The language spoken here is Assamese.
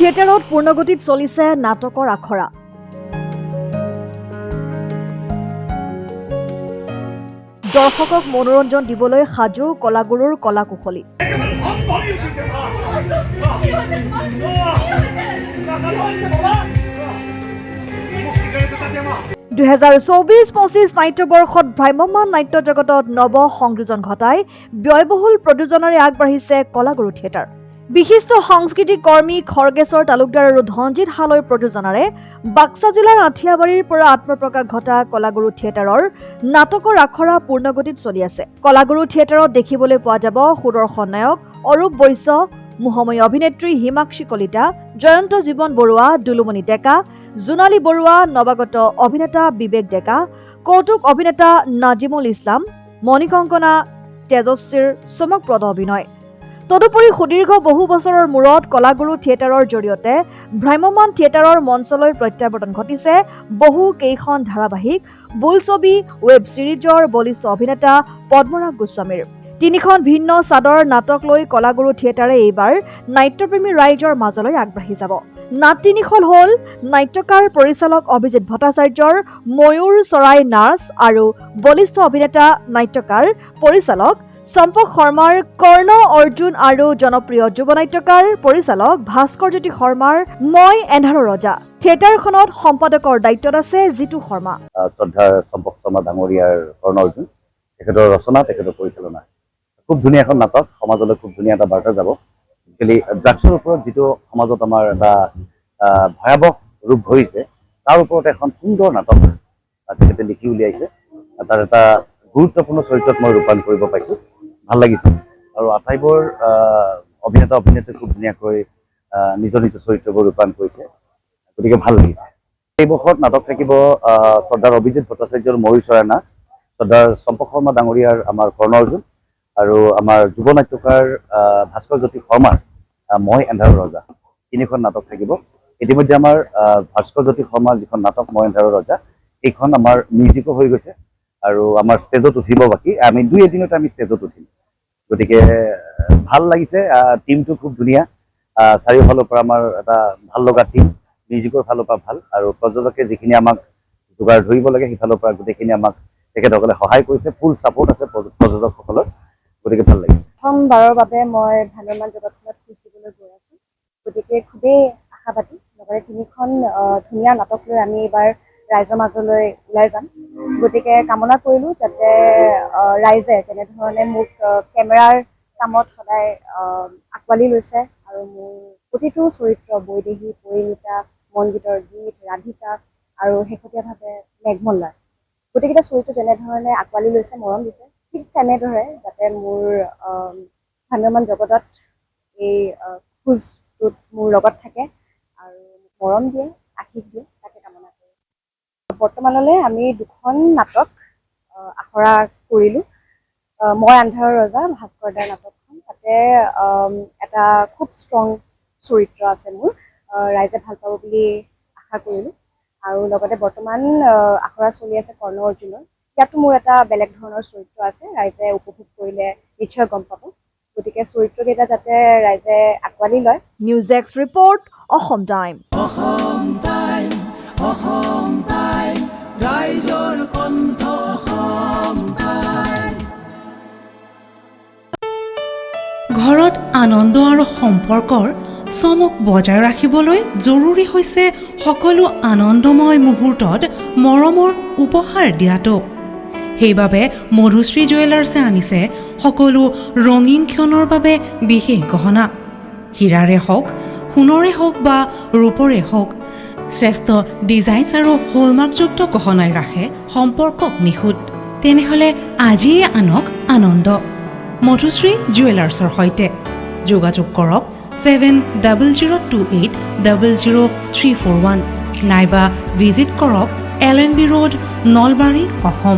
থিয়েটাৰত পূৰ্ণগতিত চলিছে নাটকৰ আখৰা। দৰ্শকক মনোৰঞ্জন দিবলৈ সাজু কলাগুৰুৰ কলাকুশলী। 2024-25 নাট্যবৰ্ষত ভ্ৰাম্যমাণ নাট্য জগতত নৱ সংযোজন ঘটাই ব্যয়বহুল প্ৰযোজনাৰে আগবাঢ়িছে কলাগুৰু থিয়েটাৰ। বিশিষ্ট সাংস্কৃতিক কৰ্মী খৰ্গেশ্বৰ তালুকদাৰ আৰু ধনজিৎ হালৈৰ প্ৰযোজনাৰে বাক্সা জিলাৰ আঠিয়াবাৰীৰ পৰা আত্মপ্ৰকাশ ঘটা কলাগুৰু থিয়েটাৰৰ নাটকৰ আখৰা পূৰ্ণগতিত চলি আছে। কলাগুৰু থিয়েটাৰত দেখিবলৈ পোৱা যাব সুদৰ্শন নায়ক অৰূপ বৈশ্য, মোহময়ী অভিনেত্ৰী হিমাক্ষী কলিতা, জয়ন্ত জীৱন বৰুৱা, দুলুমণি ডেকা, জোনালী বৰুৱা, নৱাগত অভিনেতা বিবেক ডেকা, কৌতুক অভিনেতা নাজিমুল ইছলাম, মণিকংকনা তেজস্বীৰ চমকপ্ৰদ অভিনয়। তদুপৰি সুদীৰ্ঘ বহু বছৰৰ মূৰত কলাগুৰু থিয়েটাৰৰ জৰিয়তে ভ্ৰাম্যমাণ থিয়েটাৰৰ মঞ্চলৈ প্ৰত্যাৱৰ্তন ঘটিছে বহু কেইখন ধাৰাবাহিক, বোলছবি, ৱেব ছিৰিজৰ বলিষ্ঠ অভিনেতা পদ্মৰাগ গোস্বামীৰ। 3খন ভিন্ন চাদৰ নাটক লৈ কলাগুৰু থিয়েটাৰে এইবাৰ নাট্যপ্ৰেমী ৰাইজৰ মাজলৈ আগবাঢ়ি যাব। নাট 3খন হ'ল নাট্যকাৰ পৰিচালক অভিজিত ভট্টাচাৰ্যৰ ময়ূৰ চৰাই নাচ আৰু বলিষ্ঠ অভিনেতা নাট্যকাৰ পৰিচালক চম্পক শৰ্মাৰ কৰ্ণ অৰ্জুন আৰু জনপ্ৰিয় যুৱ নাট্যকাৰ পৰিচালক ভাস্কৰ জ্যোতি শৰ্মাৰ মই এন্ধাৰৰ ৰজা। থিয়েটাৰখনত সম্পাদকৰ দায়িত্বত আছে জিতু শৰ্মা। শ্ৰদ্ধাৰ চম্পক শৰ্মা ডাঙৰীয়াৰ কৰ্ণ অৰ্জুন, তেখেতৰ ৰচনা, তেখেতৰ পৰিচালনা। খুব ধুনীয়া এখন নাটক, সমাজলৈ খুব ধুনীয়া এটা বাৰ্তা যাব। একচুৱেলি ড্ৰাগছৰ ওপৰত যিটো সমাজত আমাৰ এটা ভয়াৱহ ৰূপ ধৰিছে, তাৰ ওপৰত এখন সুন্দৰ নাটক তেখেতে লিখি উলিয়াইছে। তাৰ এটা গুৰুত্বপূৰ্ণ চৰিত্ৰত মই ৰূপায়ণ কৰিব পাইছোঁ, ভাল লাগিছে। আৰু আটাইবোৰ অভিনেতা অভিনেত্ৰী খুব ধুনীয়াকৈ নিজৰ নিজৰ চৰিত্ৰবোৰ ৰূপায়ণ কৰিছে, গতিকে ভাল লাগিছে। এই বৰ্ষত নাটক থাকিব শ্ৰদ্ধাৰ অভিজিত ভট্টাচাৰ্যৰ ময়ূৰ চৰাই নাচ, শ্ৰদ্ধাৰ চম্পক শৰ্মা ডাঙৰীয়াৰ আমাৰ কৰ্ণ অৰ্জুন, আৰু আমাৰ যুৱ নাট্যকাৰ ভাস্কৰ জ্যোতি শৰ্মাৰ মই এন্ধাৰৰ ৰজা। 3খন নাটক থাকিব। ইতিমধ্যে আমাৰ ভাস্কৰ জ্যোতি শৰ্মাৰ যিখন নাটক মই এন্ধাৰৰ ৰজা, এইখন আমাৰ মিউজিকো হৈ গৈছে আৰু আমাৰ ষ্টেজত উঠিব বাকী। আমি 2-এদিনতে আমি ষ্টেজত উঠিম, গতিকে ভাল লাগিছে। টিমটো খুব ধুনীয়া, চাৰিওফালৰ পৰা আমাৰ এটা ভাল লগা টিম, মিউজিকৰ ফালৰ পৰা ভাল, আৰু প্ৰযোজকে যিখিনি আমাক যোগাৰ ধৰিব লাগে সেইফালৰ পৰা গোটেইখিনি আমাক তেখেতসকলে সহায় কৰিছে। ফুল ছাপোৰ্ট আছে প্ৰযোজকসকলৰ, গতিকে ভাল লাগিছে। প্ৰথমবাৰৰ বাবে মই ভ্ৰাম্যমাণ জগতখনত খোজ দিবলৈ গৈ আছোঁ, গতিকে খুবেই আশাবাদী। লগতে 3খন ধুনীয়া নাটক লৈ আমি এইবাৰ ৰাইজৰ মাজলৈ ওলাই যাম। গতিকে কামনা কৰিলোঁ যাতে ৰাইজে তেনেধৰণে মোক কেমেৰাৰ কামত সদায় আঁকোৱালি লৈছে আৰু মোৰ প্ৰতিটো চৰিত্ৰ, বৈদেহী, পৰিণীতা, মনগীতৰ গীত, ৰাধিকা আৰু শেহতীয়াভাৱে মেঘমল্লাৰ গোটেইকেইটা চৰিত্ৰ যেনেধৰণে আঁকোৱালি লৈছে, মৰম দিছে, ঠিক তেনেদৰে যাতে মোৰ ভ্ৰাম্যমাণ জগতত এই খোজটোত মোৰ লগত থাকে আৰু মৰম দিয়ে, আশীষ দিয়ে, তাকে কামনা কৰোঁ। বৰ্তমানলৈ আমি 2খন নাটক আখৰা কৰিলোঁ। মই এন্ধাৰৰ ৰজা, ভাস্কৰ দাৰ নাটকখন, তাতে এটা খুব ষ্ট্ৰং চৰিত্ৰ আছে মোৰ, ৰাইজে ভাল পাব বুলি আশা কৰিলোঁ। আৰু লগতে বৰ্তমান আখৰা চলি আছে কৰ্ণ অৰ্জুনৰ। ইয়াতো মোৰ এটা বেলেগ ধৰণৰ চৰিত্ৰ আছে, ৰাইজে উপভোগ কৰিলে নিশ্চয় গম পাব। গতিকে চৰিত্ৰকেইটা যাতে ৰাইজে আঁকোৱালি লয়। News desk report, Assam time. ঘৰত আনন্দ আৰু সম্পৰ্কৰ চমক বজাই ৰাখিবলৈ জৰুৰী হৈছে সকলো আনন্দময় মুহূৰ্তত মৰমৰ উপহাৰ দিয়াটো। সেইবাবে মধুশ্ৰী জুৱেলাৰ্ছে আনিছে সকলো ৰঙীন ক্ষণৰ বাবে বিশেষ গহনা। হীৰাৰে হওক, সোণৰে হওক বা ৰূপৰে হওক, শ্ৰেষ্ঠ ডিজাইনছ আৰু হলমাৰ্কযুক্ত গহনাই ৰাখে সম্পৰ্কক নিখুঁত। তেনেহ'লে আজিয়ে আনক আনন্দ মধুশ্ৰী জুৱেলাৰ্ছৰ সৈতে। যোগাযোগ কৰক 7002800341 নাইবা ভিজিট কৰক LNB ৰোড, নলবাৰী, অসম।